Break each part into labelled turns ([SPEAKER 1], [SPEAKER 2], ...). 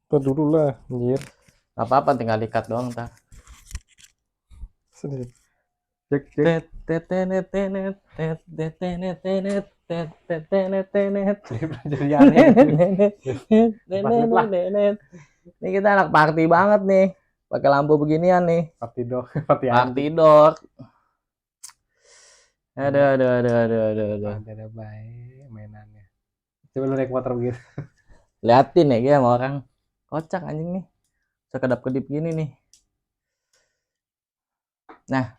[SPEAKER 1] Tuh dulu lah, anjir.
[SPEAKER 2] Gak apa-apa, tinggal dikat doang ntar.
[SPEAKER 1] Sedih. Cek, cek.
[SPEAKER 2] Tet tetenet tenet tet tetenet tenet tet tetenet tenet.
[SPEAKER 1] Jadi aneh gitu. Pas liat lah.
[SPEAKER 2] Ini kita anak party banget nih. Pakai lampu beginian nih.
[SPEAKER 1] Party dog, party
[SPEAKER 2] Party
[SPEAKER 1] anjing.
[SPEAKER 2] dog. Aduh.
[SPEAKER 1] Ada baik mainannya. Coba lu naik motor begitu.
[SPEAKER 2] Liatin ya gue sama orang. Kocak anjing nih. Sekedap-kedip gini nih. Nah,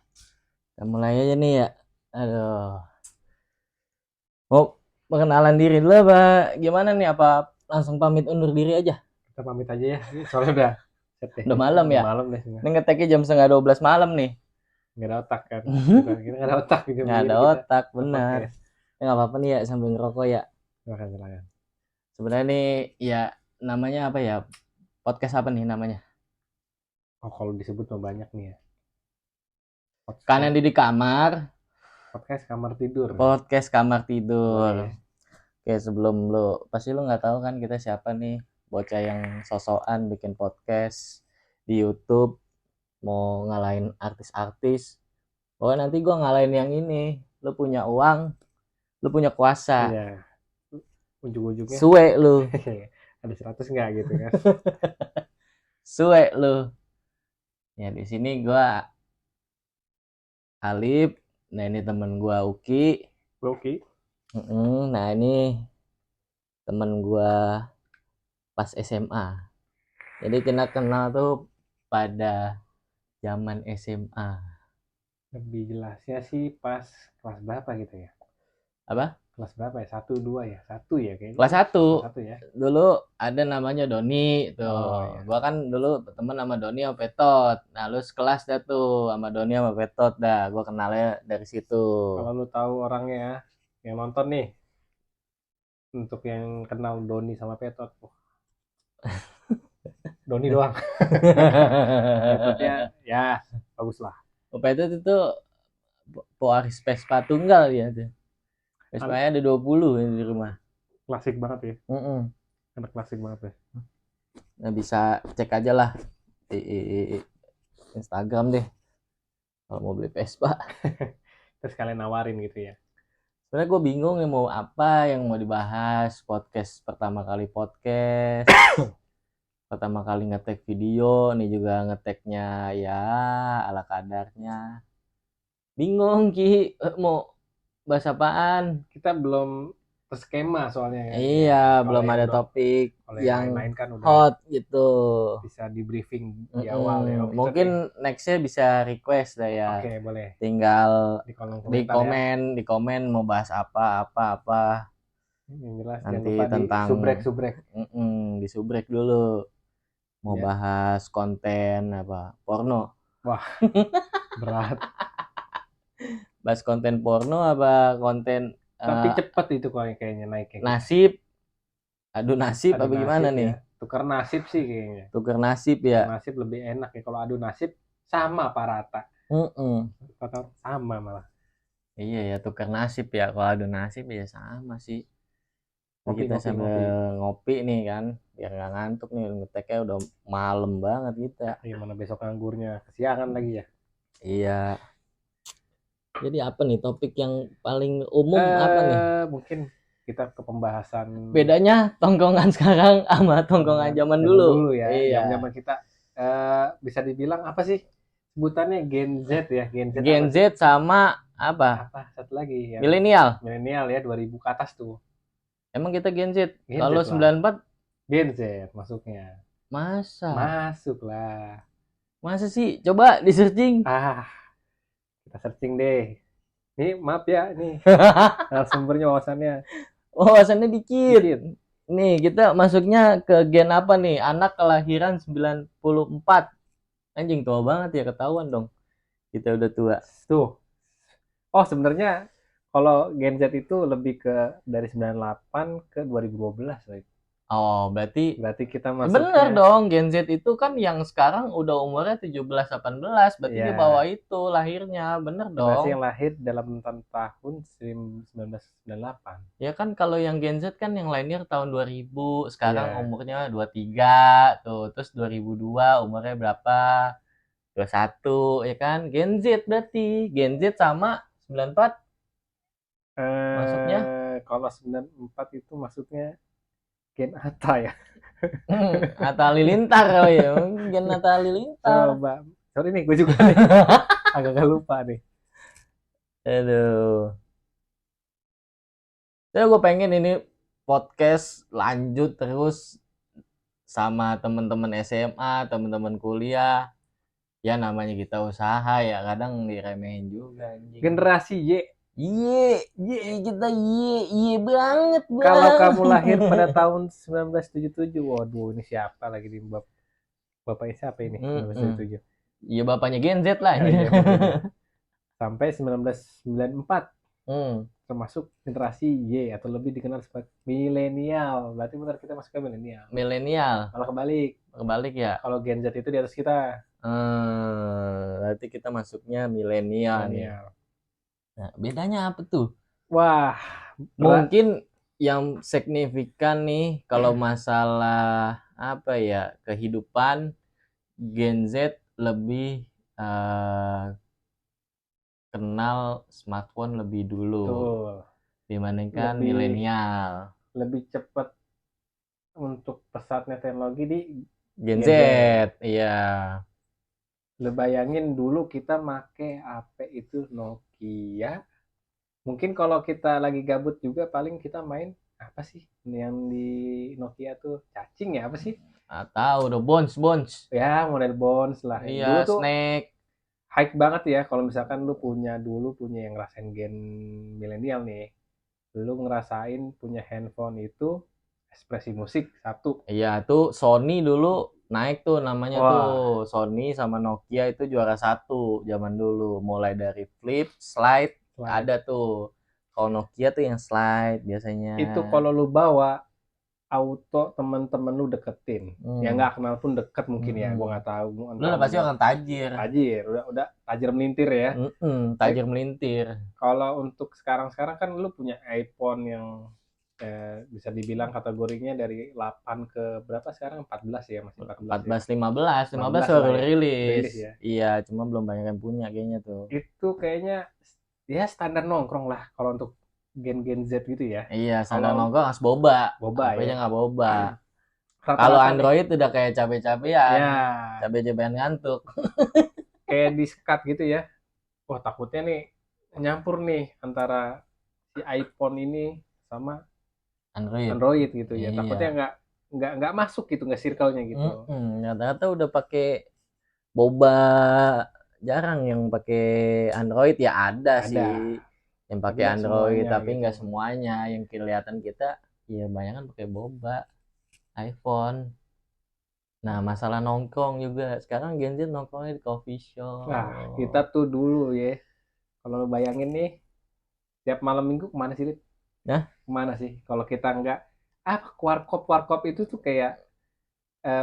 [SPEAKER 2] kita mulai aja nih ya. Aduh. Mau perkenalan diri dulu apa gimana nih? Apa langsung pamit undur diri aja?
[SPEAKER 1] Kita pamit aja ya. Soalnya udah set ya.
[SPEAKER 2] Udah malam
[SPEAKER 1] Udah
[SPEAKER 2] ya?
[SPEAKER 1] malam deh.
[SPEAKER 2] Ini ngeteknya jam setengah 12 malam nih.
[SPEAKER 1] Nggak ada otak kan. Kita nggak ada otak gitu.
[SPEAKER 2] Nggak ada
[SPEAKER 1] Begini kita
[SPEAKER 2] otak, benar.
[SPEAKER 1] podcast.
[SPEAKER 2] Ya nggak apa-apa nih ya sambil ngerokok ya.
[SPEAKER 1] Silakan.
[SPEAKER 2] Sebenarnya nih ya namanya apa ya? Podcast apa nih namanya?
[SPEAKER 1] Oh, kalau disebut mah banyak nih ya.
[SPEAKER 2] Kanan di kamar,
[SPEAKER 1] Podcast kamar tidur.
[SPEAKER 2] podcast kamar tidur.
[SPEAKER 1] Boleh.
[SPEAKER 2] Oke, sebelum pasti lu nggak tahu kan kita siapa nih? Bocah yang sosokan bikin podcast di YouTube, mau ngalahin artis-artis. Pokoknya nanti gua ngalahin yang ini. Lu punya uang, lu punya kuasa.
[SPEAKER 1] Iya. Ujung-ujungnya
[SPEAKER 2] Suwe lu,
[SPEAKER 1] ada 100 nggak gitu kan.
[SPEAKER 2] suwe lu. Ya di sini gua Alif. Nah ini temen gua Uki.
[SPEAKER 1] Oke.
[SPEAKER 2] Nah ini temen gua pas SMA. Jadi kita kenal tuh pada zaman SMA.
[SPEAKER 1] Lebih jelasnya sih pas kelas berapa gitu ya?
[SPEAKER 2] Apa?
[SPEAKER 1] Kelas berapa ya? 1, 2 ya? 1 ya kayaknya.
[SPEAKER 2] Kelas 1.
[SPEAKER 1] Kelas 1 ya.
[SPEAKER 2] Dulu ada namanya Doni tuh.
[SPEAKER 1] Oh, iya.
[SPEAKER 2] Gua kan dulu temen sama Doni sama Petot. Nah, lu sekelas dah tuh sama Doni sama Petot dah. Gua kenalnya dari situ.
[SPEAKER 1] Kalau lu tahu orangnya yang nonton nih, untuk yang kenal Doni sama Petot, Doni doang. Petotnya ya bagus lah.
[SPEAKER 2] Petot itu pewaris Vespa tunggal ya tuh. Vespa-nya ada 20 di rumah.
[SPEAKER 1] Klasik banget ya. Anak klasik banget ya.
[SPEAKER 2] Nah, bisa cek aja lah di Instagram deh kalau mau beli Vespa.
[SPEAKER 1] Terus kalian nawarin gitu ya.
[SPEAKER 2] Sebenarnya gue bingung nih mau apa yang mau dibahas. Pertama kali podcast. Pertama kali ngetek video, nih juga ngeteknya ya ala kadarnya. Bingung Ki, mau bahas apaan?
[SPEAKER 1] Kita belum terskema soalnya kan.
[SPEAKER 2] Iya,
[SPEAKER 1] Kalau
[SPEAKER 2] belum
[SPEAKER 1] yang
[SPEAKER 2] ada topik
[SPEAKER 1] kalau
[SPEAKER 2] yang
[SPEAKER 1] lain-lain kan udah
[SPEAKER 2] hot gitu.
[SPEAKER 1] bisa di briefing di awal ya. Oh,
[SPEAKER 2] Mungkin nextnya bisa request lah ya.
[SPEAKER 1] Oke, boleh.
[SPEAKER 2] Tinggal
[SPEAKER 1] Di kolom
[SPEAKER 2] di
[SPEAKER 1] komentar ya.
[SPEAKER 2] komen mau bahas apa.
[SPEAKER 1] Yang jelas
[SPEAKER 2] Nanti
[SPEAKER 1] jangan lupa
[SPEAKER 2] tentang
[SPEAKER 1] di subrek.
[SPEAKER 2] di subrek dulu. Mau
[SPEAKER 1] Ya.
[SPEAKER 2] bahas konten apa? Porno.
[SPEAKER 1] Wah, berat.
[SPEAKER 2] Bahas konten porno apa konten
[SPEAKER 1] Tapi cepet itu kayaknya naiknya.
[SPEAKER 2] nasib. Adu nasib
[SPEAKER 1] Adu
[SPEAKER 2] apa gimana
[SPEAKER 1] nasib
[SPEAKER 2] nih?
[SPEAKER 1] ya. Tukar nasib sih kayaknya.
[SPEAKER 2] Tuker nasib ya.
[SPEAKER 1] Tukar nasib lebih enak ya. Kalau adu nasib sama apa rata? Sama malah.
[SPEAKER 2] Iya ya, tuker nasib ya. Kalau adu nasib ya sama sih. Kita sambil ngopi nih kan, biar nggak ngantuk nih, ngeteknya udah malam banget kita.
[SPEAKER 1] Gimana besok nganggurnya kesiangan lagi ya?
[SPEAKER 2] Iya. Jadi apa nih topik yang paling umum apa nih?
[SPEAKER 1] Mungkin kita ke pembahasan.
[SPEAKER 2] Bedanya tongkongan sekarang sama tongkongan zaman dulu.
[SPEAKER 1] Ya.
[SPEAKER 2] Iya.
[SPEAKER 1] Zaman kita bisa dibilang apa sih sebutannya Gen Z ya?
[SPEAKER 2] Gen Z sama apa?
[SPEAKER 1] Satu lagi ya.
[SPEAKER 2] Milenial
[SPEAKER 1] ya 2000 ke atas tuh.
[SPEAKER 2] Emang kita Gen Z? Kalau 94
[SPEAKER 1] Gen Z masuknya.
[SPEAKER 2] Masa?
[SPEAKER 1] Masuk lah.
[SPEAKER 2] Masa sih? Coba di searching.
[SPEAKER 1] Kita searching deh. Nih maaf ya nih. Sumbernya wawasannya
[SPEAKER 2] dikit. Nih kita masuknya ke gen apa nih? Anak kelahiran 94. Anjing tua banget ya, ketahuan dong. Kita udah tua.
[SPEAKER 1] Tuh. Oh sebenarnya kalau Gen Z itu lebih ke dari 98 ke 2012 lah.
[SPEAKER 2] Oh, berarti
[SPEAKER 1] Berarti kita
[SPEAKER 2] bener
[SPEAKER 1] masuknya
[SPEAKER 2] dong, Gen Z itu kan yang sekarang udah umurnya 17-18, berarti di bawah
[SPEAKER 1] ya
[SPEAKER 2] itu lahirnya, bener
[SPEAKER 1] generasi yang
[SPEAKER 2] dong.
[SPEAKER 1] lahir dalam tahun 1998.
[SPEAKER 2] Ya kan kalau yang Gen Z kan yang lahir tahun 2000, sekarang
[SPEAKER 1] Iya.
[SPEAKER 2] umurnya 23 tuh, terus 2002 umurnya berapa? 21 ya kan? Gen Z berarti. Gen Z sama 94 masuknya.
[SPEAKER 1] Kalau 94 itu maksudnya Gen Ata ya.
[SPEAKER 2] Atta Halilintar kali ya. Gen Atta Halilintar.
[SPEAKER 1] Coba. Sorry nih, gue juga nih. Agak lupa nih.
[SPEAKER 2] Aduh. Jadi gue pengen ini podcast lanjut terus sama teman-teman SMA, teman-teman kuliah. Ya namanya kita usaha ya, kadang diremehin juga anjing.
[SPEAKER 1] Generasi Y.
[SPEAKER 2] Iye,
[SPEAKER 1] Y.
[SPEAKER 2] kita iye banget
[SPEAKER 1] Kalau
[SPEAKER 2] bang.
[SPEAKER 1] kamu lahir pada tahun 1977, waduh ini siapa lagi nih bapaknya siapa ini? 1977.
[SPEAKER 2] Iya bapaknya Gen Z lah.
[SPEAKER 1] Iya bener. Sampai 1994
[SPEAKER 2] Hmm,
[SPEAKER 1] termasuk generasi Y atau lebih dikenal sebagai milenial. Berarti benar kita masuk ke milenial.
[SPEAKER 2] milenial.
[SPEAKER 1] Malah kebalik.
[SPEAKER 2] Kebalik ya.
[SPEAKER 1] Kalau Gen Z itu di atas kita.
[SPEAKER 2] Berarti kita masuknya milenial nih.
[SPEAKER 1] Milenial.
[SPEAKER 2] Nah, bedanya apa tuh?
[SPEAKER 1] Wah,
[SPEAKER 2] Mungkin yang signifikan nih kalau masalah apa ya kehidupan Gen Z lebih kenal smartphone lebih dulu
[SPEAKER 1] betul.
[SPEAKER 2] dibandingkan
[SPEAKER 1] Lebih
[SPEAKER 2] milenial.
[SPEAKER 1] lebih cepat untuk pesatnya teknologi di
[SPEAKER 2] Gen
[SPEAKER 1] Gen
[SPEAKER 2] Z,
[SPEAKER 1] Z.
[SPEAKER 2] iya.
[SPEAKER 1] Lu bayangin dulu kita make HP itu Nokia. Mungkin kalau kita lagi gabut juga paling kita main apa sih yang di Nokia tuh cacing ya apa sih?
[SPEAKER 2] Tahu udah Bones.
[SPEAKER 1] Ya model Bones lah. Dulu
[SPEAKER 2] Iya,
[SPEAKER 1] tuh
[SPEAKER 2] Snake.
[SPEAKER 1] high banget ya kalau misalkan lu punya yang ngerasain gen milenial nih. Lu ngerasain punya handphone itu ekspresi musik satu.
[SPEAKER 2] Iya, tuh Sony dulu naik tuh namanya tuh.
[SPEAKER 1] Wah,
[SPEAKER 2] Sony sama Nokia itu juara satu zaman dulu. Mulai dari flip, slide,
[SPEAKER 1] slide.
[SPEAKER 2] ada tuh. Kalau Nokia tuh yang slide biasanya.
[SPEAKER 1] Itu kalau lu bawa auto teman-teman lu deketin. Ya nggak kenal pun deket mungkin ya. Gua nggak tahu.
[SPEAKER 2] Lu udah pasti akan tajir.
[SPEAKER 1] Tajir, udah tajir melintir ya.
[SPEAKER 2] Tajir melintir.
[SPEAKER 1] Kalau untuk sekarang kan lu punya iPhone yang bisa dibilang kategorinya dari 8 ke berapa sekarang 14 ya masih 14 ya.
[SPEAKER 2] 15
[SPEAKER 1] lah
[SPEAKER 2] baru
[SPEAKER 1] ya.
[SPEAKER 2] rilis.
[SPEAKER 1] Ya.
[SPEAKER 2] Iya, cuma belum banyak yang punya kayaknya tuh.
[SPEAKER 1] Itu kayaknya ya standar nongkrong lah kalau untuk gen Z gitu ya.
[SPEAKER 2] Iya, standar nongkrong harus boba.
[SPEAKER 1] Boba
[SPEAKER 2] HP-nya
[SPEAKER 1] ya.
[SPEAKER 2] nggak boba.
[SPEAKER 1] Rata-rata
[SPEAKER 2] Kalau
[SPEAKER 1] nih,
[SPEAKER 2] Android udah kayak cabe-cabean.
[SPEAKER 1] ya
[SPEAKER 2] Cabe-cabean ngantuk.
[SPEAKER 1] kayak di-cut gitu ya. Wah takutnya nih nyampur nih antara si iPhone ini sama Android gitu ya.
[SPEAKER 2] Iya.
[SPEAKER 1] Takutnya nggak masuk gitu, nggak circle-nya gitu.
[SPEAKER 2] Ternyata udah pakai boba, jarang yang pakai Android ya ada sih yang pakai
[SPEAKER 1] nggak
[SPEAKER 2] Android
[SPEAKER 1] semuanya
[SPEAKER 2] tapi
[SPEAKER 1] gitu.
[SPEAKER 2] nggak semuanya yang kelihatan kita ya banyak kan pakai boba iPhone. Nah masalah nongkrong juga sekarang Gen Z nongkrongnya di coffee shop.
[SPEAKER 1] Nah kita tuh dulu ya, kalau lo bayangin nih tiap malam minggu kemana sih Lip?
[SPEAKER 2] Nah,
[SPEAKER 1] Kemana sih kalau kita nggak warkop itu tuh kayak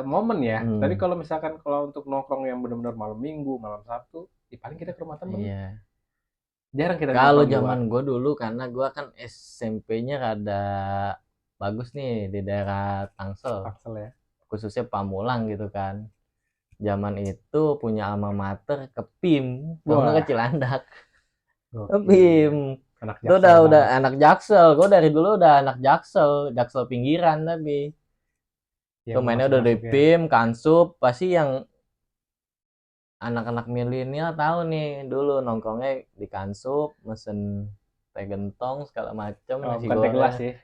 [SPEAKER 1] momen ya. Tapi kalau misalkan kalau untuk nongkrong yang benar-benar malam minggu, malam Sabtu, ya paling kita ke rumah temen.
[SPEAKER 2] Iya.
[SPEAKER 1] Jarang kita
[SPEAKER 2] Kalau
[SPEAKER 1] nongkrong di luar.
[SPEAKER 2] zaman gue dulu karena gue kan SMP-nya rada bagus nih di daerah Tangsel.
[SPEAKER 1] Tangsel ya.
[SPEAKER 2] Khususnya Pamulang gitu kan. Zaman itu punya alma mater ke PIM, kalau ke Cilandak. Ke PIM.
[SPEAKER 1] Anak
[SPEAKER 2] Itu udah anak Jaksel. Gue dari dulu udah anak Jaksel pinggiran tapi. Tuh mainnya udah dari PIM, Kansup, pasti yang anak-anak milenial tahu nih dulu nongkrongnya di Kansup, mesen teh gentong segala macam, nasi
[SPEAKER 1] bukan teh gelas
[SPEAKER 2] goreng.
[SPEAKER 1] ya.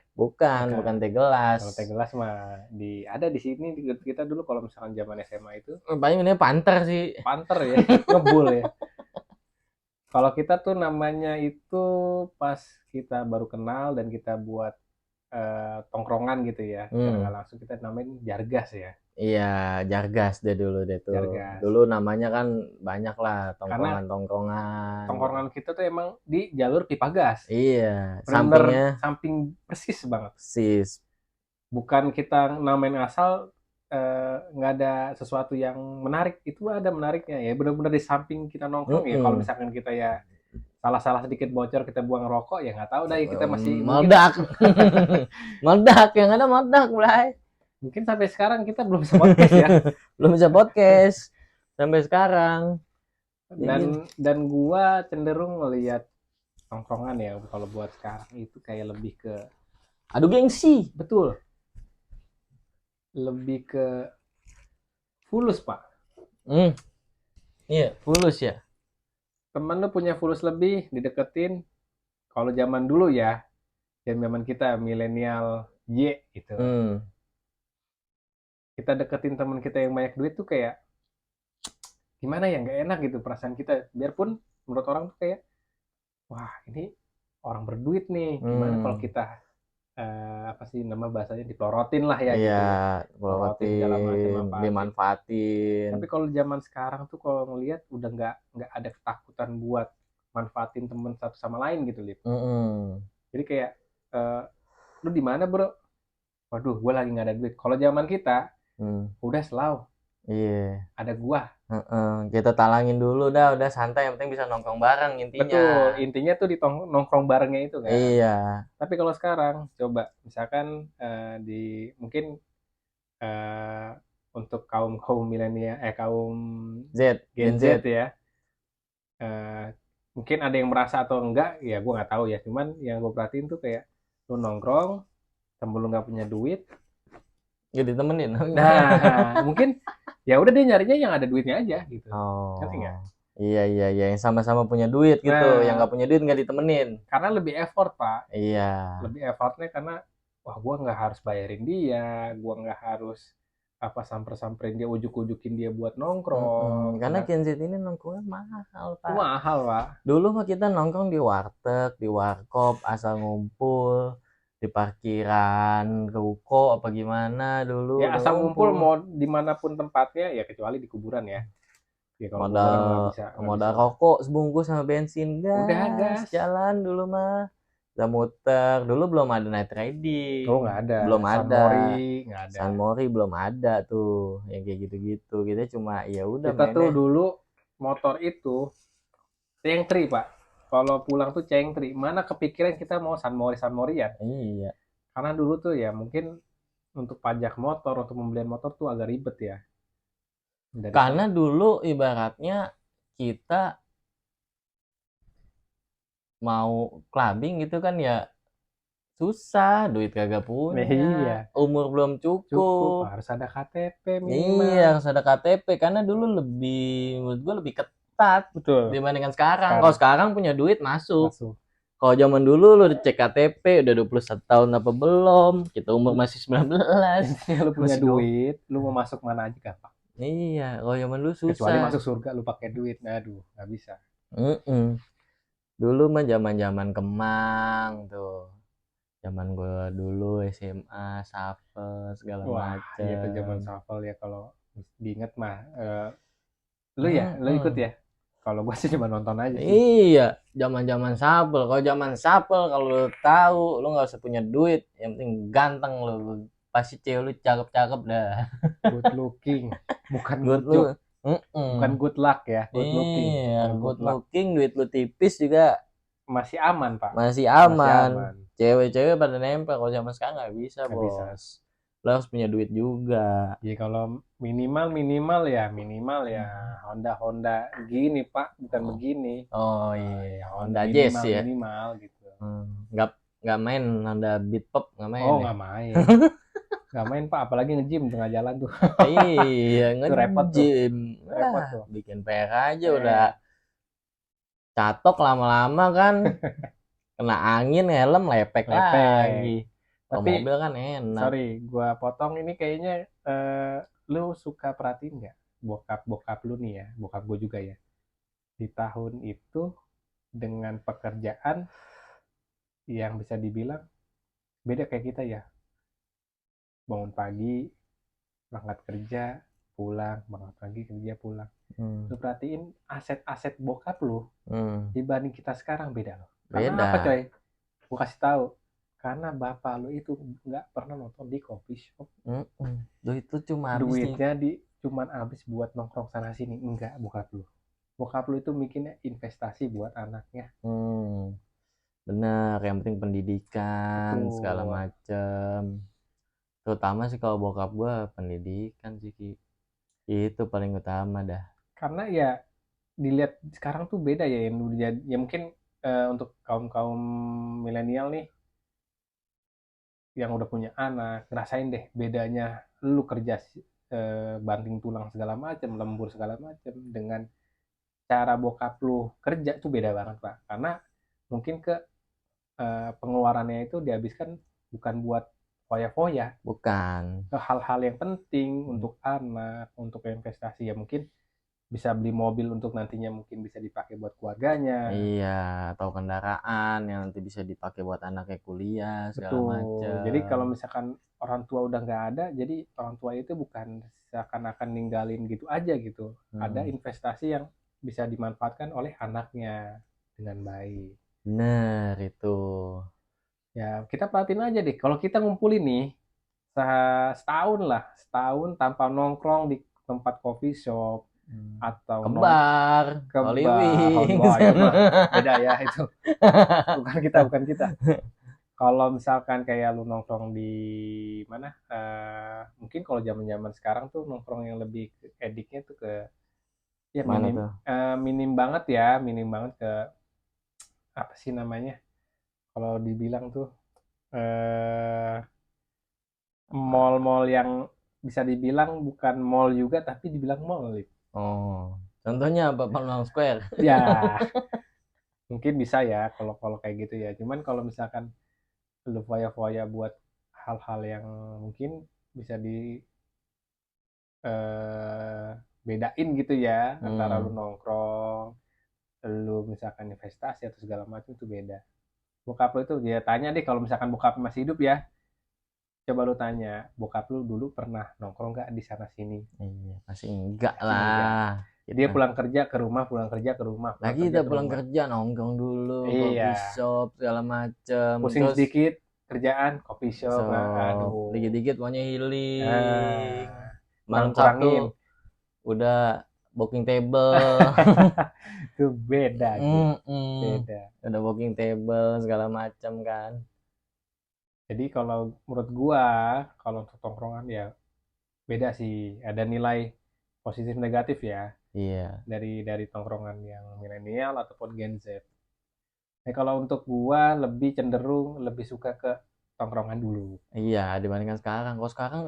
[SPEAKER 2] Bukan teh gelas.
[SPEAKER 1] Kalau teh gelas mah ada di sini kita dulu kalau misalkan zaman SMA itu.
[SPEAKER 2] Paling ini panter sih.
[SPEAKER 1] Panter ya, ngebul ya. Kalau kita tuh namanya itu pas kita baru kenal dan kita buat tongkrongan gitu ya. Nggak langsung kita namain Jargas ya.
[SPEAKER 2] Iya, Jargas deh dulu deh tuh.
[SPEAKER 1] Jargas.
[SPEAKER 2] Dulu namanya kan banyak lah tongkrongan.
[SPEAKER 1] Tongkrongan kita tuh emang di jalur pipa gas.
[SPEAKER 2] Iya,
[SPEAKER 1] samping persis banget.
[SPEAKER 2] Persis.
[SPEAKER 1] bukan kita namain asal, nggak ada sesuatu yang menarik, itu ada menariknya ya, benar-benar di samping kita nongkrong ya, kalau
[SPEAKER 2] Mm-mm.
[SPEAKER 1] misalkan kita ya salah-salah sedikit bocor kita buang rokok ya nggak tahu dah ya, kita masih mungkin
[SPEAKER 2] Meledak. Meledak, yang ada meledak, Bray.
[SPEAKER 1] mungkin sampai sekarang kita belum bisa podcast ya.
[SPEAKER 2] Belum bisa podcast sampai sekarang. Ya
[SPEAKER 1] dan
[SPEAKER 2] gitu.
[SPEAKER 1] dan gua cenderung melihat tongkrongan ya kalau buat sekarang itu kayak lebih ke,
[SPEAKER 2] Aduh gengsi.
[SPEAKER 1] betul, lebih ke fulus pak.
[SPEAKER 2] Hmm, iya, fulus ya.
[SPEAKER 1] Temen lu punya fulus lebih dideketin, kalau zaman dulu ya, zaman kita milenial Y gitu,
[SPEAKER 2] Hmm.
[SPEAKER 1] kita deketin teman kita yang banyak duit tuh kayak gimana ya, nggak enak gitu perasaan kita, biarpun menurut orang tuh kayak wah ini orang berduit nih, gimana kalau
[SPEAKER 2] Hmm.
[SPEAKER 1] kita apa sih nama bahasanya, dipelorotin lah ya
[SPEAKER 2] Iya,
[SPEAKER 1] gitu ya, pelorotin segala macam
[SPEAKER 2] pelotin,
[SPEAKER 1] manfaatin.
[SPEAKER 2] dimanfaatin.
[SPEAKER 1] Tapi kalau zaman sekarang tuh kalau ngelihat udah nggak ada ketakutan buat manfaatin temen satu sama lain gitu, Lip.
[SPEAKER 2] Mm-mm.
[SPEAKER 1] Jadi kayak eh, lu di mana bro? Waduh, gue lagi nggak ada duit. Kalau zaman kita
[SPEAKER 2] Hmm.
[SPEAKER 1] udah selalu
[SPEAKER 2] Iya.
[SPEAKER 1] ada gua.
[SPEAKER 2] Heeh. Kita talangin dulu dah, udah santai, yang penting bisa nongkrong bareng intinya.
[SPEAKER 1] Betul, intinya tuh di nongkrong barengnya itu kan.
[SPEAKER 2] Iya.
[SPEAKER 1] Tapi kalau sekarang coba misalkan di mungkin eh, untuk kaum kaum milenial, kaum
[SPEAKER 2] Z,
[SPEAKER 1] Gen
[SPEAKER 2] Gen
[SPEAKER 1] Z
[SPEAKER 2] Z.
[SPEAKER 1] ya, eh, mungkin ada yang merasa atau enggak ya gue nggak tahu ya, cuman yang gue perhatiin tuh kayak lu nongkrong temen lu nggak punya duit,
[SPEAKER 2] Gak ditemenin.
[SPEAKER 1] nah mungkin ya udah dia nyarinya yang ada duitnya aja gitu, ngerti
[SPEAKER 2] Oh.
[SPEAKER 1] nggak?
[SPEAKER 2] Iya, iya, iya, yang sama-sama punya duit gitu, yang
[SPEAKER 1] Nah
[SPEAKER 2] nggak punya duit nggak ditemenin.
[SPEAKER 1] karena lebih effort pak,
[SPEAKER 2] Iya.
[SPEAKER 1] lebih effortnya karena wah gue nggak harus bayarin dia, gue nggak harus apa samper-samperin dia, ujuk-ujukin dia buat nongkrong
[SPEAKER 2] Karena
[SPEAKER 1] karena
[SPEAKER 2] Gen Z ini nongkrongnya mahal,
[SPEAKER 1] itu
[SPEAKER 2] Pak.
[SPEAKER 1] mahal pak.
[SPEAKER 2] Dulu mah kita nongkrong di warteg, di warkop, asal ngumpul, di parkiran, ruko apa gimana dulu
[SPEAKER 1] Ya
[SPEAKER 2] udah
[SPEAKER 1] asal ngumpul
[SPEAKER 2] ngumpul.
[SPEAKER 1] mau dimanapun tempatnya ya kecuali di kuburan ya. Ya kalau kuburan
[SPEAKER 2] Modal
[SPEAKER 1] nggak bisa
[SPEAKER 2] modal
[SPEAKER 1] lah.
[SPEAKER 2] rokok sebungkus sama bensin,
[SPEAKER 1] Udah
[SPEAKER 2] gas,
[SPEAKER 1] gas.
[SPEAKER 2] jalan dulu mah. Udah muter, dulu belum ada night
[SPEAKER 1] Oh
[SPEAKER 2] riding,
[SPEAKER 1] nggak ada.
[SPEAKER 2] belum
[SPEAKER 1] San
[SPEAKER 2] ada.
[SPEAKER 1] Mori nggak ada.
[SPEAKER 2] San Mori belum ada tuh, yang kayak gitu-gitu. Kita cuma ya udah
[SPEAKER 1] Kita tuh
[SPEAKER 2] mainnya.
[SPEAKER 1] dulu motor itu cengtri pak. Kalau pulang tuh cengtri. Mana kepikiran kita mau San Mori ya?
[SPEAKER 2] Iya.
[SPEAKER 1] Karena dulu tuh ya mungkin untuk pajak motor, untuk pembelian motor tuh agak ribet ya. Dari sana.
[SPEAKER 2] Karena dulu ibaratnya kita mau clubbing gitu kan ya susah, duit kagak punya,
[SPEAKER 1] Iya,
[SPEAKER 2] umur belum
[SPEAKER 1] cukup.
[SPEAKER 2] cukup.
[SPEAKER 1] Harus ada KTP
[SPEAKER 2] Iya,
[SPEAKER 1] minimal.
[SPEAKER 2] harus ada KTP karena dulu lebih, menurut gua lebih ketat
[SPEAKER 1] Betul.
[SPEAKER 2] dibandingkan sekarang. Kalau
[SPEAKER 1] Sekarang
[SPEAKER 2] sekarang punya duit masuk.
[SPEAKER 1] masuk.
[SPEAKER 2] Kalau zaman dulu lu cek KTP udah 21 tahun apa belum, kita umur masih 19.
[SPEAKER 1] Intinya lu punya
[SPEAKER 2] Masih
[SPEAKER 1] duit, lu mau masuk mana aja gampang.
[SPEAKER 2] Iya, kalau zaman dulu
[SPEAKER 1] Kecuali
[SPEAKER 2] susah.
[SPEAKER 1] masuk surga lu pakai duit. Aduh, nggak bisa.
[SPEAKER 2] Mm-mm. Dulu mah zaman-zaman Kemang tuh. Zaman gue dulu SMA, Shuffle, segala
[SPEAKER 1] Wah, iya tuh zaman
[SPEAKER 2] macem.
[SPEAKER 1] shuffle ya kalau diinget mah. Lu ya, lu ikut
[SPEAKER 2] Mm-mm.
[SPEAKER 1] ya. Kalau gua sih cuma nonton aja sih.
[SPEAKER 2] Iya, zaman-zaman Shuffle. Kalau zaman Shuffle, kalau lu tahu, lu nggak usah punya duit, yang penting ganteng lu. Pasti cewek lu cakep-cakep dah.
[SPEAKER 1] Good looking, bukan
[SPEAKER 2] Good
[SPEAKER 1] good
[SPEAKER 2] lu.
[SPEAKER 1] job, bukan
[SPEAKER 2] Mm-mm.
[SPEAKER 1] good luck ya, good looking.
[SPEAKER 2] Iya,
[SPEAKER 1] Kalau good
[SPEAKER 2] good
[SPEAKER 1] luck
[SPEAKER 2] looking, duit lu tipis juga
[SPEAKER 1] masih aman, Pak.
[SPEAKER 2] masih
[SPEAKER 1] Masih
[SPEAKER 2] aman.
[SPEAKER 1] aman.
[SPEAKER 2] Cewek-cewek pada nempel. Kalau zaman sekarang nggak bisa,
[SPEAKER 1] Nggak bisa.
[SPEAKER 2] bos. Lo harus punya duit juga.
[SPEAKER 1] Jadi kalau minimal ya Honda Honda gini, Pak, bukan
[SPEAKER 2] Oh,
[SPEAKER 1] begini.
[SPEAKER 2] oh
[SPEAKER 1] Ya
[SPEAKER 2] iya,
[SPEAKER 1] Honda
[SPEAKER 2] Honda Jazz
[SPEAKER 1] minimal
[SPEAKER 2] ya.
[SPEAKER 1] minimal gitu.
[SPEAKER 2] Nggak main Honda Beat Pop, nggak main
[SPEAKER 1] Oh
[SPEAKER 2] ya.
[SPEAKER 1] nggak main, nggak main Pak, apalagi nge-gym tengah jalan tuh.
[SPEAKER 2] Iya,
[SPEAKER 1] Itu repot tuh,
[SPEAKER 2] nge-gym.
[SPEAKER 1] repot
[SPEAKER 2] Wah,
[SPEAKER 1] tuh.
[SPEAKER 2] bikin PR aja udah
[SPEAKER 1] PR.
[SPEAKER 2] catok lama-lama kan. Kena angin, helm lepek
[SPEAKER 1] Lepek.
[SPEAKER 2] lagi. Kalau
[SPEAKER 1] Tapi
[SPEAKER 2] mobil kan enak.
[SPEAKER 1] sorry, gua potong ini kayaknya lu suka perhatiin nggak bokap lu nih ya, bokap gue juga ya. Di tahun itu dengan pekerjaan yang bisa dibilang beda kayak kita ya. Bangun pagi, berangkat kerja, pulang, berangkat pagi kerja pulang.
[SPEAKER 2] Hmm,
[SPEAKER 1] Lu perhatiin aset-aset bokap lu
[SPEAKER 2] hmm,
[SPEAKER 1] dibanding kita sekarang beda loh. Karena apa
[SPEAKER 2] beda.
[SPEAKER 1] coy? Gue kasih tahu. karena bapak lu itu nggak pernah nonton di coffee shop.
[SPEAKER 2] Duh itu cuma habis nih.
[SPEAKER 1] Duitnya cuman habis buat nongkrong sana sini. Enggak, bokap lu itu bikinnya investasi buat anaknya.
[SPEAKER 2] Bener, yang penting pendidikan segala
[SPEAKER 1] Betul.
[SPEAKER 2] macem. Terutama sih kalau bokap gua pendidikan sih Ki. Itu paling utama dah.
[SPEAKER 1] Karena ya dilihat sekarang tuh beda ya yang dulu ya mungkin untuk kaum milenial nih yang udah punya anak, ngerasain deh bedanya lu kerja banting tulang segala macam, lembur segala macam dengan cara bokap lu kerja tuh beda banget, Pak. Karena mungkin pengeluarannya itu dihabiskan bukan buat foya-foya,
[SPEAKER 2] Bukan.
[SPEAKER 1] ke hal-hal yang penting untuk anak, untuk investasi ya mungkin bisa beli mobil untuk nantinya mungkin bisa dipakai buat keluarganya.
[SPEAKER 2] Iya, atau kendaraan yang nanti bisa dipakai buat anaknya kuliah segala
[SPEAKER 1] Betul. Jadi kalau
[SPEAKER 2] macem.
[SPEAKER 1] misalkan orang tua udah nggak ada, jadi orang tua itu bukan seakan-akan ninggalin gitu aja gitu. Ada
[SPEAKER 2] Hmm,
[SPEAKER 1] investasi yang bisa dimanfaatkan oleh anaknya dengan baik.
[SPEAKER 2] bener itu.
[SPEAKER 1] Ya, kita perhatiin aja deh. Kalau kita ngumpulin nih, setahun lah, setahun tanpa nongkrong di tempat coffee shop atau
[SPEAKER 2] Kebar,
[SPEAKER 1] ke
[SPEAKER 2] Holy
[SPEAKER 1] bar,
[SPEAKER 2] Wings.
[SPEAKER 1] wah ya mah beda ya itu. Bukan kita. Kalau misalkan kayak lu nongkrong di mana, mungkin kalau zaman-zaman sekarang tuh nongkrong yang lebih ediknya tuh ke ya
[SPEAKER 2] Mana tuh?
[SPEAKER 1] minim banget ke apa sih namanya, kalau dibilang tuh, eee,
[SPEAKER 2] Apa?
[SPEAKER 1] mall-mall yang bisa dibilang bukan mall juga tapi dibilang mall nih.
[SPEAKER 2] Oh, contohnya apa? Pamulang Square.
[SPEAKER 1] Ya, mungkin bisa ya kalau kalau kayak gitu ya. Cuman kalau misalkan lu foya-foya buat hal-hal yang mungkin bisa bedain gitu ya antara lu
[SPEAKER 2] Hmm.
[SPEAKER 1] nongkrong, lu misalkan investasi atau segala macam itu beda. Bokap lu itu dia tanya deh kalau misalkan bokap masih hidup ya, coba lu tanya, bokap lu dulu pernah nongkrong nggak di sana sini?
[SPEAKER 2] Iya, pasti enggak
[SPEAKER 1] Pasti enggak.
[SPEAKER 2] lah.
[SPEAKER 1] Dia
[SPEAKER 2] Kita
[SPEAKER 1] pulang kerja ke rumah, pulang kerja ke rumah, pulang
[SPEAKER 2] lagi
[SPEAKER 1] kerja
[SPEAKER 2] kita
[SPEAKER 1] ke
[SPEAKER 2] pulang
[SPEAKER 1] rumah.
[SPEAKER 2] kerja nongkrong dulu, coffee
[SPEAKER 1] Iya,
[SPEAKER 2] shop segala macem.
[SPEAKER 1] pusing
[SPEAKER 2] Terus
[SPEAKER 1] sedikit kerjaan coffee shop. Nah,
[SPEAKER 2] shop,
[SPEAKER 1] aduh.
[SPEAKER 2] dikit-dikit maunya healing.
[SPEAKER 1] Ah,
[SPEAKER 2] Malam Sabtu
[SPEAKER 1] kurang-kurangin.
[SPEAKER 2] udah booking table.
[SPEAKER 1] Itu beda, gitu.
[SPEAKER 2] Mm-mm.
[SPEAKER 1] Beda.
[SPEAKER 2] Udah booking table segala macam kan.
[SPEAKER 1] Jadi kalau menurut gua, kalau untuk tongkrongan ya beda sih. Ada nilai positif negatif ya
[SPEAKER 2] Iya.
[SPEAKER 1] dari tongkrongan yang milenial ataupun Gen Z. Nah, kalau untuk gua lebih cenderung lebih suka ke tongkrongan dulu.
[SPEAKER 2] Iya, dibandingkan sekarang. Kalau sekarang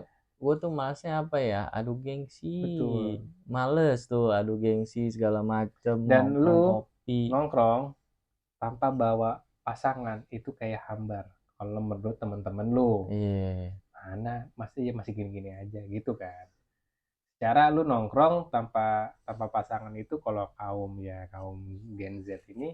[SPEAKER 2] gue tuh malesnya apa ya? Adu gengsi.
[SPEAKER 1] Betul.
[SPEAKER 2] Males tuh adu gengsi segala macem,
[SPEAKER 1] Dan
[SPEAKER 2] nongkrong
[SPEAKER 1] lu
[SPEAKER 2] kopi.
[SPEAKER 1] nongkrong tanpa bawa pasangan itu kayak hambar. Kalau menurut teman-teman lu,
[SPEAKER 2] Iya.
[SPEAKER 1] mana masih gini-gini aja gitu kan. Cara lu nongkrong tanpa tanpa pasangan itu kalau kaum Gen Z ini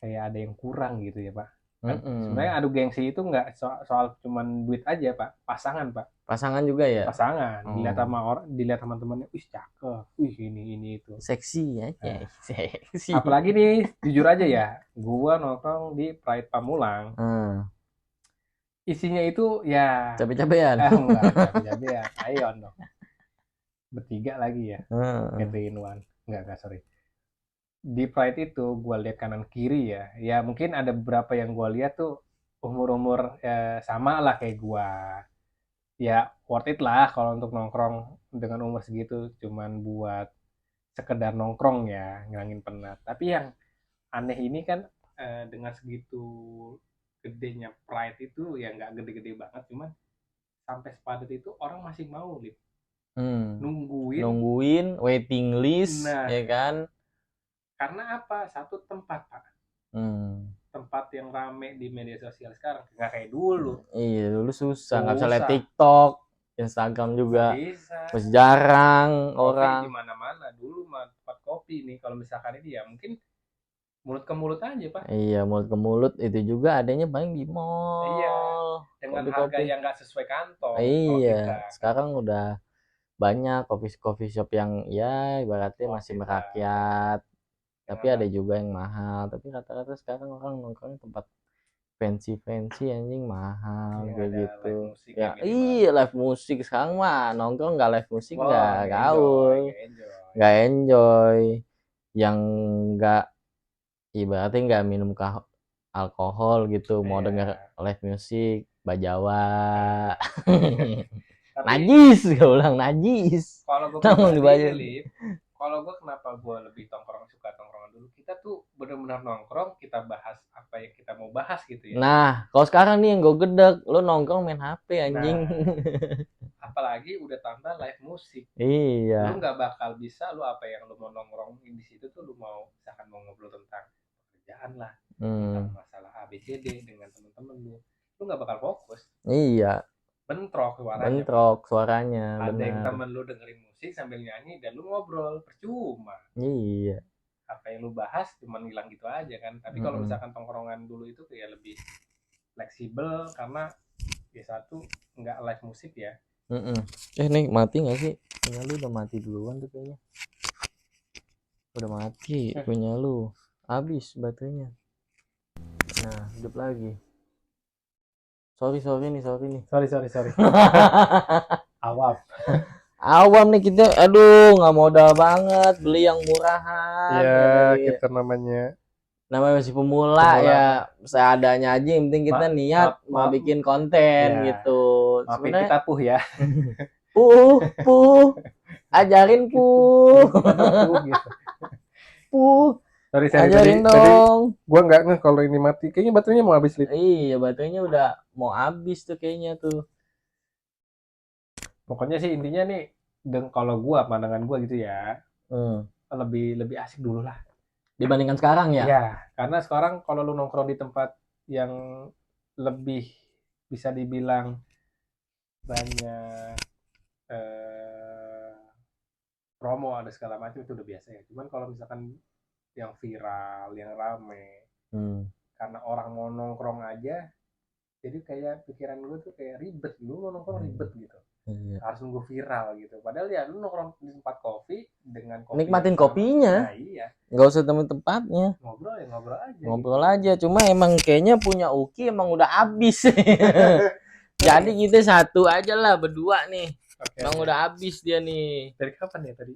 [SPEAKER 1] kayak ada yang kurang gitu ya Pak. Kan sebenarnya
[SPEAKER 2] Mm-mm.
[SPEAKER 1] adu gengsi itu nggak soal cuman duit aja Pak, pasangan Pak,
[SPEAKER 2] Pasangan juga ya?
[SPEAKER 1] pasangan. Dilihat
[SPEAKER 2] Oh,
[SPEAKER 1] sama orang, dilihat teman-temannya, wih cakep, wih ini itu.
[SPEAKER 2] seksi aja.
[SPEAKER 1] Nah,
[SPEAKER 2] Seksi.
[SPEAKER 1] apalagi nih jujur aja ya, gua nongkrong di Pride Pamulang,
[SPEAKER 2] Hmm.
[SPEAKER 1] isinya itu ya
[SPEAKER 2] Capek-capean.
[SPEAKER 1] enggak capek-capekan, ayo dong, bertiga lagi ya,
[SPEAKER 2] Hmm.
[SPEAKER 1] Catherine One, enggak sorry. Di Pride itu gue lihat kanan kiri ya, ya mungkin ada beberapa yang gue lihat tuh umur-umur sama lah kayak gue, ya worth it lah kalau untuk nongkrong dengan umur segitu cuman buat sekedar nongkrong ya ngilangin penat. Tapi yang aneh ini kan dengan segitu gedenya Pride itu ya nggak gede-gede banget, cuman sampai sepadat itu orang masih mau Lip,
[SPEAKER 2] Hmm.
[SPEAKER 1] nungguin.
[SPEAKER 2] Nungguin waiting list
[SPEAKER 1] Nah,
[SPEAKER 2] ya kan.
[SPEAKER 1] karena apa, satu tempat Pak,
[SPEAKER 2] Hmm.
[SPEAKER 1] tempat yang rame di media sosial sekarang nggak kayak dulu.
[SPEAKER 2] Iya, dulu susah, nggak bisa lihat
[SPEAKER 1] Susah,
[SPEAKER 2] TikTok, Instagram juga
[SPEAKER 1] nggak bisa.
[SPEAKER 2] masih jarang
[SPEAKER 1] Kopi
[SPEAKER 2] orang.
[SPEAKER 1] di mana-mana. Dulu mah tempat kopi nih. Kalau misalkan ini ya mungkin mulut ke mulut aja, Pak.
[SPEAKER 2] Iya, mulut ke mulut itu juga adanya paling di
[SPEAKER 1] Iya,
[SPEAKER 2] mall,
[SPEAKER 1] dengan harga
[SPEAKER 2] kopi-kopi.
[SPEAKER 1] yang nggak sesuai kantong kalau
[SPEAKER 2] Iya,
[SPEAKER 1] kita.
[SPEAKER 2] sekarang udah banyak coffee shop yang ya ibaratnya
[SPEAKER 1] Worth
[SPEAKER 2] masih
[SPEAKER 1] it lah.
[SPEAKER 2] merakyat, tapi
[SPEAKER 1] Dengan
[SPEAKER 2] ada juga yang mahal. Tapi rata-rata sekarang orang nongkrong tempat fancy anjing mahal
[SPEAKER 1] Yang
[SPEAKER 2] kayak
[SPEAKER 1] ada
[SPEAKER 2] gitu.
[SPEAKER 1] live musik
[SPEAKER 2] Ya
[SPEAKER 1] kayak gitu
[SPEAKER 2] iya live musik sekarang mah nongkrong nggak live musik nggak
[SPEAKER 1] Wah, nggak
[SPEAKER 2] gaul,
[SPEAKER 1] enjoy.
[SPEAKER 2] nggak enjoy. Yang nggak ibaratnya nggak minum alkohol gitu mau denger
[SPEAKER 1] Iya.
[SPEAKER 2] live music bajawa.
[SPEAKER 1] Tapi
[SPEAKER 2] Najis gue ulang najis.
[SPEAKER 1] kalau gue
[SPEAKER 2] Ngomong
[SPEAKER 1] pribadi
[SPEAKER 2] dibayar.
[SPEAKER 1] nih, Lip, kalau gue kenapa gue lebih suka tongkrongan dulu, kita tuh benar-benar nongkrong, kita bahas apa yang kita mau bahas gitu ya.
[SPEAKER 2] Nah, kalau sekarang nih yang gue gedek, lu nongkrong main HP anjing.
[SPEAKER 1] Nah, apalagi udah tambah live musik. Lu
[SPEAKER 2] Iya.
[SPEAKER 1] nggak bakal bisa, lu apa yang lu mau nongkrongin di situ tuh, lu mau misalkan mau ngobrol tentang pekerjaan lah, tentang
[SPEAKER 2] Hmm,
[SPEAKER 1] masalah ABCD dengan temen-temen lu nggak bakal fokus.
[SPEAKER 2] iya,
[SPEAKER 1] Bentrok suaranya, Pak.
[SPEAKER 2] bentrok suaranya,
[SPEAKER 1] Ada yang
[SPEAKER 2] benar.
[SPEAKER 1] temen lu dengerin musik sambil nyanyi dan lu ngobrol, percuma.
[SPEAKER 2] Iya.
[SPEAKER 1] Apa yang lu bahas cuman hilang gitu aja kan. Tapi kalau
[SPEAKER 2] Mm-mm.
[SPEAKER 1] misalkan tongkrongan dulu itu kayak lebih fleksibel karena ya satu nggak live musik ya.
[SPEAKER 2] Mm-mm. Nih mati nggak sih? Punya lu udah mati duluan tuh kayaknya. Udah mati punya lu. Habis baterainya. Nah, hidup lagi. Sorry nih.
[SPEAKER 1] Sorry. Awam.
[SPEAKER 2] Awam nih kita, aduh nggak modal banget beli yang murahan
[SPEAKER 1] Ya,
[SPEAKER 2] dari
[SPEAKER 1] kita namanya
[SPEAKER 2] namanya masih pemula ya seadanya aja yang penting kita niat mau bikin konten
[SPEAKER 1] ya,
[SPEAKER 2] gitu
[SPEAKER 1] maafin
[SPEAKER 2] sebenarnya.
[SPEAKER 1] kita Puh ya.
[SPEAKER 2] Puh ajarin Puh.
[SPEAKER 1] Gitu.
[SPEAKER 2] Puh
[SPEAKER 1] Sorry
[SPEAKER 2] ajarin
[SPEAKER 1] tadi
[SPEAKER 2] dong.
[SPEAKER 1] gua nggak ngeh kalau ini mati. Kayaknya baterainya mau habis, Lip.
[SPEAKER 2] Iya baterainya udah mau habis tuh kayaknya tuh.
[SPEAKER 1] Pokoknya sih intinya nih, kalau gua pandangan gua gitu ya,
[SPEAKER 2] Hmm.
[SPEAKER 1] lebih asik dulu lah.
[SPEAKER 2] Dibandingkan sekarang ya.
[SPEAKER 1] Ya, karena sekarang kalau lu nongkrong di tempat yang lebih bisa dibilang banyak eh, promo ada segala macam itu udah biasa ya. Cuman kalau misalkan yang viral, yang rame,
[SPEAKER 2] Hmm.
[SPEAKER 1] karena orang mau nongkrong aja, jadi kayak pikiran gue tuh kayak ribet. Lu mau nongkrong ribet gitu.
[SPEAKER 2] Iya.
[SPEAKER 1] Harus nunggu viral gitu. Padahal ya lu nongkrong di tempat kopi dengan kopi
[SPEAKER 2] Nikmatin
[SPEAKER 1] yang sama.
[SPEAKER 2] kopinya.
[SPEAKER 1] Nah, iya.
[SPEAKER 2] Nggak usah temen tempatnya.
[SPEAKER 1] Ngobrol aja.
[SPEAKER 2] Ngobrol aja. Cuma emang kayaknya punya Uki emang udah habis. Jadi kita satu aja lah berdua nih.
[SPEAKER 1] Oke,
[SPEAKER 2] Emang udah habis dia nih.
[SPEAKER 1] dari kapan ya tadi?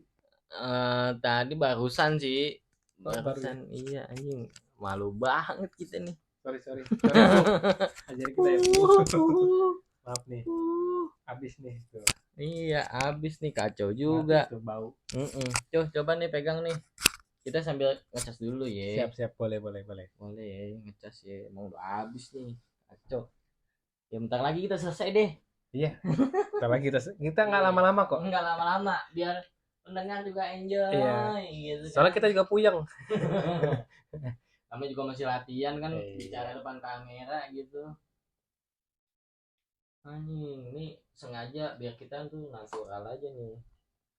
[SPEAKER 2] Tadi barusan sih.
[SPEAKER 1] Baru
[SPEAKER 2] Barusan iya anjing. Malu banget kita nih.
[SPEAKER 1] Sorry Bu. Ajarin kita ya Bu. Maaf nih. Habis nih tuh.
[SPEAKER 2] Iya habis nih kacau juga.
[SPEAKER 1] Tuh bau.
[SPEAKER 2] Coba nih pegang nih. Kita sambil ngecas dulu ya.
[SPEAKER 1] Siap boleh.
[SPEAKER 2] Boleh ya ngecas ya. Emang udah habis nih. Kacau. Ya bentar lagi kita selesai deh.
[SPEAKER 1] Iya. Bentar lagi kita nggak lama-lama kok.
[SPEAKER 2] Nggak lama-lama biar pendengar juga enjoy.
[SPEAKER 1] Iya.
[SPEAKER 2] Gitu kan.
[SPEAKER 1] Soalnya kita juga puyeng.
[SPEAKER 2] Kami juga masih latihan kan bicara depan kamera gitu. Anjing, ini sengaja biar kita tuh natural aja nih.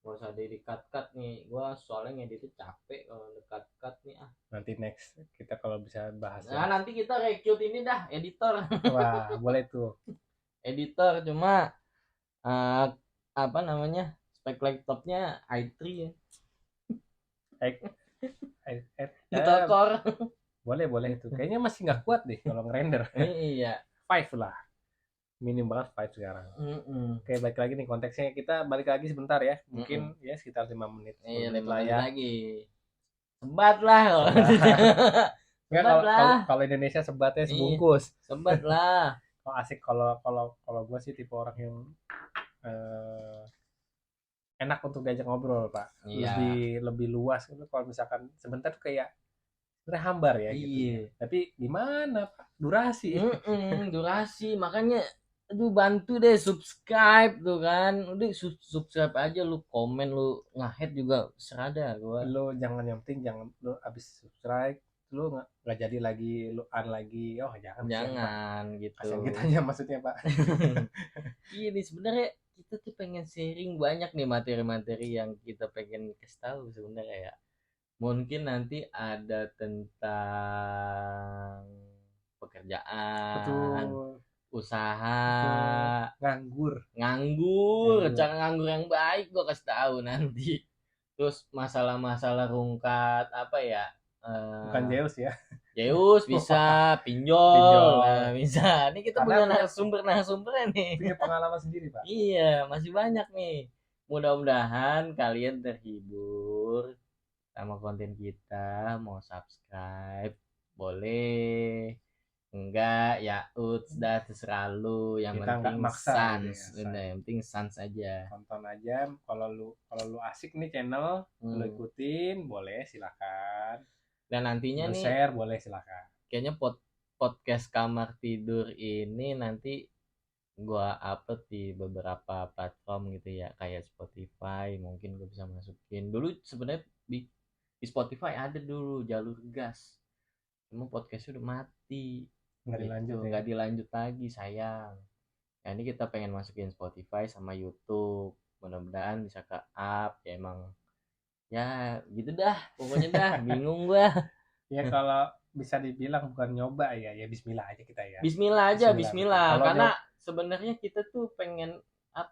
[SPEAKER 2] Gak usah di-cut nih. Gua soalnya ngedit capek kalau di-cut nih ah.
[SPEAKER 1] Nanti next kita kalau bisa bahas.
[SPEAKER 2] Nah, nanti kita rekrut ini dah editor.
[SPEAKER 1] Wah, boleh tuh.
[SPEAKER 2] Editor cuma apa namanya? Spek laptopnya i3 ya. Intel Core.
[SPEAKER 1] Boleh itu. Kayaknya masih nggak kuat deh kalau ngerender.
[SPEAKER 2] Iya.
[SPEAKER 1] 5 lah. Minim banget 5 sekarang. Oke, balik lagi nih konteksnya. Kita balik lagi sebentar ya. Mungkin ya sekitar 5 menit.
[SPEAKER 2] Iya, 5
[SPEAKER 1] lah
[SPEAKER 2] menit
[SPEAKER 1] ya.
[SPEAKER 2] Lagi. Sebat lah.
[SPEAKER 1] Kalau Indonesia sebatnya sebungkus.
[SPEAKER 2] Sebat lah.
[SPEAKER 1] Kalau asik kalau gue sih tipe orang yang enak untuk diajak ngobrol, Pak.
[SPEAKER 2] Iya.
[SPEAKER 1] Lebih luas gitu. Kalau misalkan sebentar tuh kayak hambar ya gitu. Tapi gimana Pak? Durasi.
[SPEAKER 2] Durasi makanya aduh bantu deh subscribe tuh kan. Udah subscribe aja lu komen lu nge-head juga serada gua.
[SPEAKER 1] Lu jangan yang penting jangan lu abis subscribe lu nggak jadi lagi lu lagi
[SPEAKER 2] jangan gitu.
[SPEAKER 1] Kasian kitanya maksudnya Pak.
[SPEAKER 2] Iya nih sebenarnya kita tuh pengen sharing banyak nih materi-materi yang kita pengen kasih tahu sebenarnya ya. Mungkin nanti ada tentang pekerjaan,
[SPEAKER 1] betul.
[SPEAKER 2] usaha,
[SPEAKER 1] betul.
[SPEAKER 2] nganggur, cara nganggur yang baik gua kasih tahu nanti. Terus masalah-masalah rungkat apa ya?
[SPEAKER 1] Bukan Zeus ya.
[SPEAKER 2] Zeus bisa, pinjol,
[SPEAKER 1] Pinjol.
[SPEAKER 2] nah bisa. Ini kita
[SPEAKER 1] Karena
[SPEAKER 2] punya
[SPEAKER 1] punya-
[SPEAKER 2] narasumbernya nih.
[SPEAKER 1] punya pengalaman sendiri, Pak.
[SPEAKER 2] Iya, masih banyak nih. Mudah-mudahan kalian terhibur sama konten kita. Mau subscribe, boleh. Enggak, ya udah terserah lu. Yang
[SPEAKER 1] Kita nggak
[SPEAKER 2] penting
[SPEAKER 1] maksa gitu
[SPEAKER 2] sans.
[SPEAKER 1] ya,
[SPEAKER 2] Udah, yang penting sans aja.
[SPEAKER 1] tonton aja. Kalau lu asik nih channel, lu ikutin, boleh silakan.
[SPEAKER 2] Dan nantinya
[SPEAKER 1] Lu
[SPEAKER 2] nih,
[SPEAKER 1] share, boleh silakan.
[SPEAKER 2] kayaknya podcast kamar tidur ini nanti gua upload di beberapa platform gitu ya, kayak Spotify. Mungkin gue bisa masukin dulu. Sebenarnya di Spotify ada dulu jalur gas, cuma podcastnya udah mati
[SPEAKER 1] Nggak
[SPEAKER 2] gitu,
[SPEAKER 1] dilanjut ya.
[SPEAKER 2] nggak dilanjut lagi, sayang. Nah, ini kita pengen masukin Spotify sama YouTube, mudah-mudahan bisa ke up ya. Emang ya gitu dah pokoknya dah. Bingung gua.
[SPEAKER 1] Ya kalau bisa dibilang bukan nyoba ya, ya Bismillah aja kita ya.
[SPEAKER 2] Bismillah aja,
[SPEAKER 1] Bismillah,
[SPEAKER 2] Bismillah.
[SPEAKER 1] betul. Kalau
[SPEAKER 2] Karena sebenarnya kita tuh pengen apa